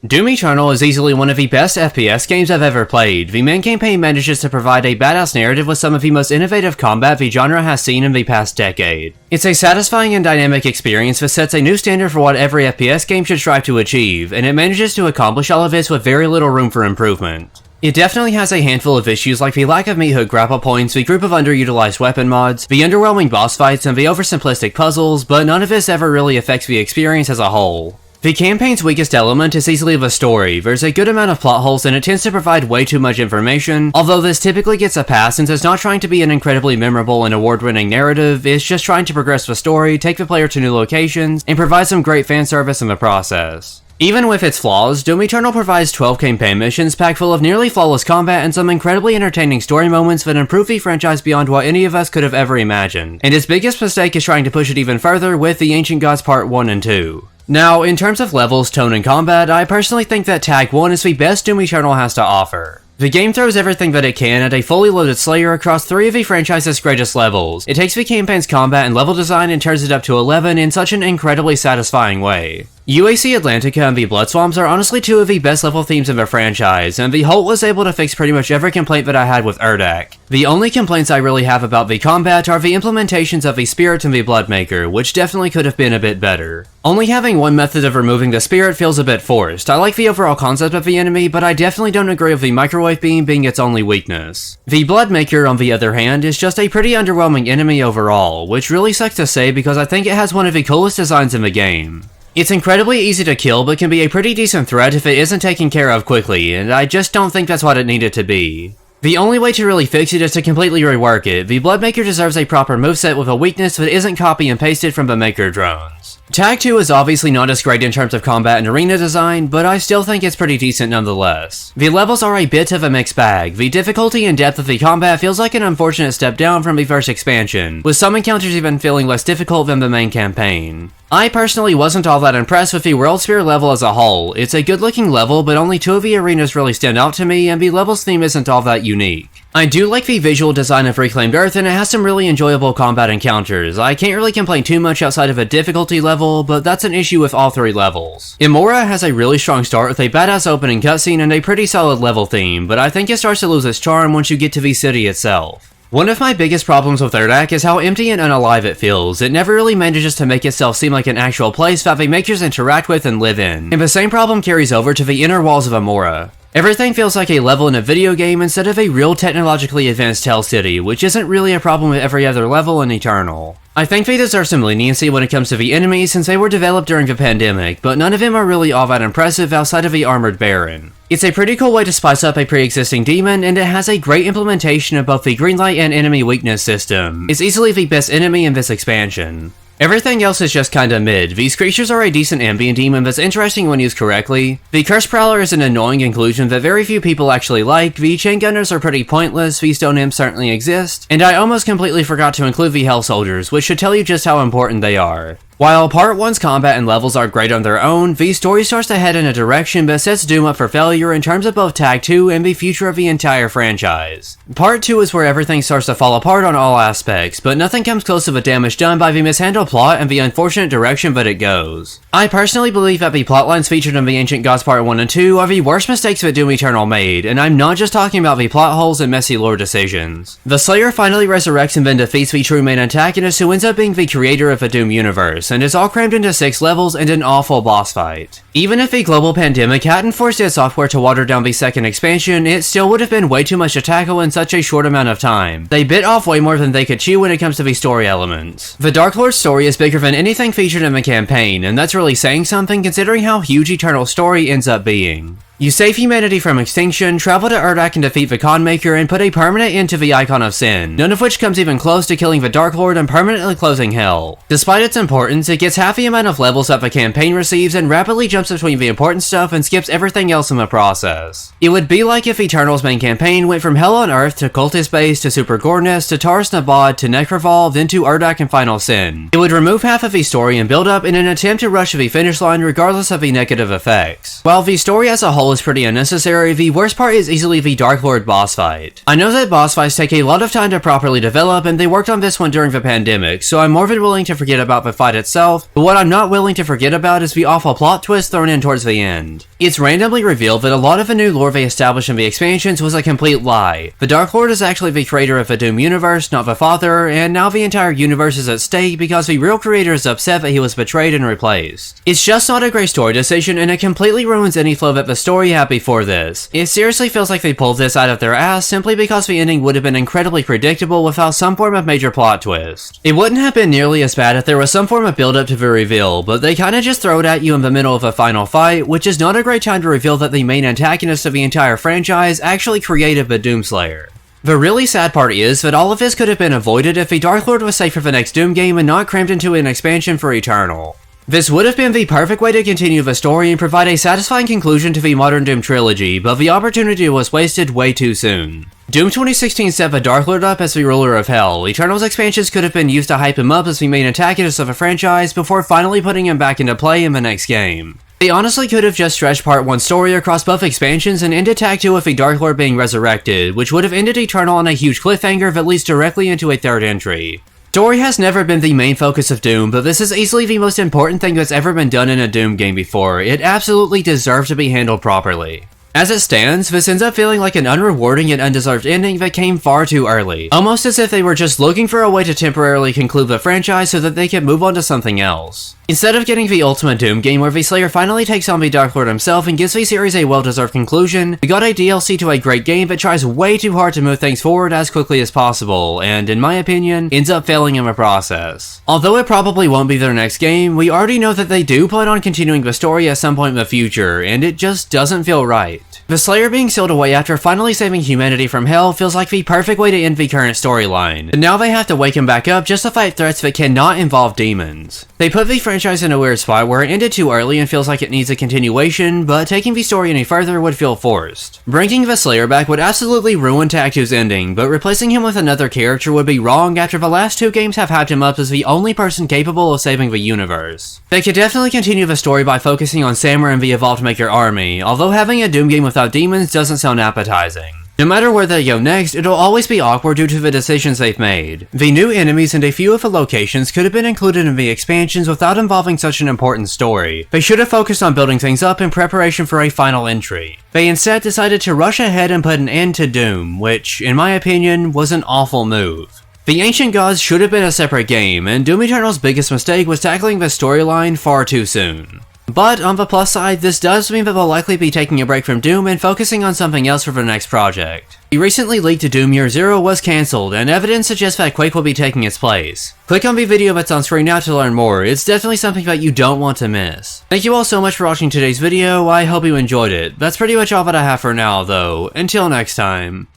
Doom Eternal is easily one of the best FPS games I've ever played. The main campaign manages to provide a badass narrative with some of the most innovative combat the genre has seen in the past decade. It's a satisfying and dynamic experience that sets a new standard for what every FPS game should strive to achieve, and it manages to accomplish all of this with very little room for improvement. It definitely has a handful of issues like the lack of meat hook grapple points, the group of underutilized weapon mods, the underwhelming boss fights, and the oversimplistic puzzles, but none of this ever really affects the experience as a whole. The campaign's weakest element is easily the story. There's a good amount of plot holes and it tends to provide way too much information, although this typically gets a pass since it's not trying to be an incredibly memorable and award-winning narrative, it's just trying to progress the story, take the player to new locations, and provide some great fan service in the process. Even with its flaws, Doom Eternal provides 12 campaign missions packed full of nearly flawless combat and some incredibly entertaining story moments that improve the franchise beyond what any of us could have ever imagined, and its biggest mistake is trying to push it even further with the Ancient Gods Part 1 and 2. Now, in terms of levels, tone, and combat, I personally think that Tag 1 is the best Doom Eternal has to offer. The game throws everything that it can at a fully loaded Slayer across 3 of the franchise's greatest levels. It takes the campaign's combat and level design and turns it up to 11 in such an incredibly satisfying way. UAC Atlantica and the Blood Swamps are honestly 2 of the best level themes in the franchise, and the Hulshult was able to fix pretty much every complaint that I had with Urdak. The only complaints I really have about the combat are the implementations of the Spirit and the Bloodmaker, which definitely could have been a bit better. Only having one method of removing the Spirit feels a bit forced. I like the overall concept of the enemy, but I definitely don't agree with the microwave beam being its only weakness. The Bloodmaker, on the other hand, is just a pretty underwhelming enemy overall, which really sucks to say because I think it has one of the coolest designs in the game. It's incredibly easy to kill, but can be a pretty decent threat if it isn't taken care of quickly, and I just don't think that's what it needed to be. The only way to really fix it is to completely rework it. The Bloodmaker deserves a proper moveset with a weakness that isn't copy and pasted from the Maker drones. Tag 2 is obviously not as great in terms of combat and arena design, but I still think it's pretty decent nonetheless. The levels are a bit of a mixed bag. The difficulty and depth of the combat feels like an unfortunate step down from the first expansion, with some encounters even feeling less difficult than the main campaign. I personally wasn't all that impressed with the World Sphere level as a whole. It's a good looking level, but only 2 of the arenas really stand out to me, and the level's theme isn't all that unique. I do like the visual design of Reclaimed Earth, and it has some really enjoyable combat encounters. I can't really complain too much outside of a difficulty level, but that's an issue with all 3 levels. Imora has a really strong start with a badass opening cutscene and a pretty solid level theme, but I think it starts to lose its charm once you get to the city itself. One of my biggest problems with Urdak is how empty and unalive it feels. It never really manages to make itself seem like an actual place that the makers interact with and live in. And the same problem carries over to the inner walls of Imora. Everything feels like a level in a video game instead of a real technologically advanced Hell City, which isn't really a problem with every other level in Eternal. I think they deserve some leniency when it comes to the enemies since they were developed during the pandemic, but none of them are really all that impressive outside of the Armored Baron. It's a pretty cool way to spice up a pre-existing demon, and it has a great implementation of both the Greenlight and enemy weakness system. It's easily the best enemy in this expansion. Everything else is just kinda mid. These creatures are a decent ambient demon that's interesting when used correctly. The Curse Prowler is an annoying inclusion that very few people actually like. The Chain Gunners are pretty pointless, the Stone Imps certainly exist, and I almost completely forgot to include the Hell Soldiers, which should tell you just how important they are. While Part 1's combat and levels are great on their own, the story starts to head in a direction that sets Doom up for failure in terms of both Tag 2 and the future of the entire franchise. Part 2 is where everything starts to fall apart on all aspects, but nothing comes close to the damage done by the mishandled plot and the unfortunate direction that it goes. I personally believe that the plotlines featured in the Ancient Gods Part 1 and 2 are the worst mistakes that Doom Eternal made, and I'm not just talking about the plot holes and messy lore decisions. The Slayer finally resurrects and then defeats the true main antagonist who ends up being the creator of the Doom universe, and it's all crammed into 6 levels and an awful boss fight. Even if the global pandemic hadn't forced id Software to water down the second expansion, it still would have been way too much to tackle in such a short amount of time. They bit off way more than they could chew when it comes to the story elements. The Dark Lord story is bigger than anything featured in the campaign, and that's really saying something considering how huge Eternal's story ends up being. You save humanity from extinction, travel to Urdak and defeat the Conmaker, and put a permanent end to the Icon of Sin, none of which comes even close to killing the Dark Lord and permanently closing Hell. Despite its importance, it gets half the amount of levels that the campaign receives and rapidly jumps between the important stuff and skips everything else in the process. It would be like if Eternal's main campaign went from Hell on Earth to Cultist Base to Super Gornest to Taurus Nabad to Necrovolve then to Urdak and Final Sin. It would remove half of the story and build up in an attempt to rush to the finish line regardless of the negative effects. While the story as a whole all is pretty unnecessary, the worst part is easily the Dark Lord boss fight. I know that boss fights take a lot of time to properly develop, and they worked on this one during the pandemic, so I'm more than willing to forget about the fight itself, but what I'm not willing to forget about is the awful plot twist thrown in towards the end. It's randomly revealed that a lot of the new lore they established in the expansions was a complete lie. The Dark Lord is actually the creator of the Doom universe, not the father, and now the entire universe is at stake because the real creator is upset that he was betrayed and replaced. It's just not a great story decision, and it completely ruins any flow that the story had before this. It seriously feels like they pulled this out of their ass simply because the ending would have been incredibly predictable without some form of major plot twist. It wouldn't have been nearly as bad if there was some form of build up to the reveal, but they kinda just throw it at you in the middle of a final fight, which is not a great time to reveal that the main antagonist of the entire franchise actually created the Doomslayer. The really sad part is that all of this could have been avoided if the Dark Lord was saved for the next Doom game and not crammed into an expansion for Eternal. This would have been the perfect way to continue the story and provide a satisfying conclusion to the modern Doom trilogy, but the opportunity was wasted way too soon. Doom 2016 set the Dark Lord up as the ruler of Hell. Eternal's expansions could have been used to hype him up as the main antagonist of a franchise before finally putting him back into play in the next game. They honestly could have just stretched Part 1 story across both expansions and ended Tag 2 with the Dark Lord being resurrected, which would have ended Eternal on a huge cliffhanger that leads directly into a third entry. Story has never been the main focus of Doom, but this is easily the most important thing that's ever been done in a Doom game before. It absolutely deserves to be handled properly. As it stands, this ends up feeling like an unrewarding and undeserved ending that came far too early. Almost as if they were just looking for a way to temporarily conclude the franchise so that they could move on to something else. Instead of getting the ultimate Doom game where the Slayer finally takes on the Dark Lord himself and gives the series a well-deserved conclusion, we got a DLC to a great game that tries way too hard to move things forward as quickly as possible, and in my opinion, ends up failing in the process. Although it probably won't be their next game, we already know that they do plan on continuing the story at some point in the future, and it just doesn't feel right. The Slayer being sealed away after finally saving humanity from hell feels like the perfect way to end the current storyline, and now they have to wake him back up just to fight threats that cannot involve demons. They put the franchise in a weird spot where it ended too early and feels like it needs a continuation, but taking the story any further would feel forced. Bringing the Slayer back would absolutely ruin Tag 2's ending, but replacing him with another character would be wrong after the last two games have hyped him up as the only person capable of saving the universe. They could definitely continue the story by focusing on Samur and the Evolved Maker army, although having a Doom game without demons doesn't sound appetizing. No matter where they go next, it'll always be awkward due to the decisions they've made. The new enemies and a few of the locations could have been included in the expansions without involving such an important story. They should have focused on building things up in preparation for a final entry. They instead decided to rush ahead and put an end to Doom, which, in my opinion, was an awful move. The Ancient Gods should have been a separate game, and Doom Eternal's biggest mistake was tackling the storyline far too soon. But on the plus side, this does mean that they'll likely be taking a break from Doom and focusing on something else for their next project. The recently leaked Doom Year Zero was cancelled, and evidence suggests that Quake will be taking its place. Click on the video that's on screen now to learn more. It's definitely something that you don't want to miss. Thank you all so much for watching today's video. I hope you enjoyed it. That's pretty much all that I have for now, though. Until next time.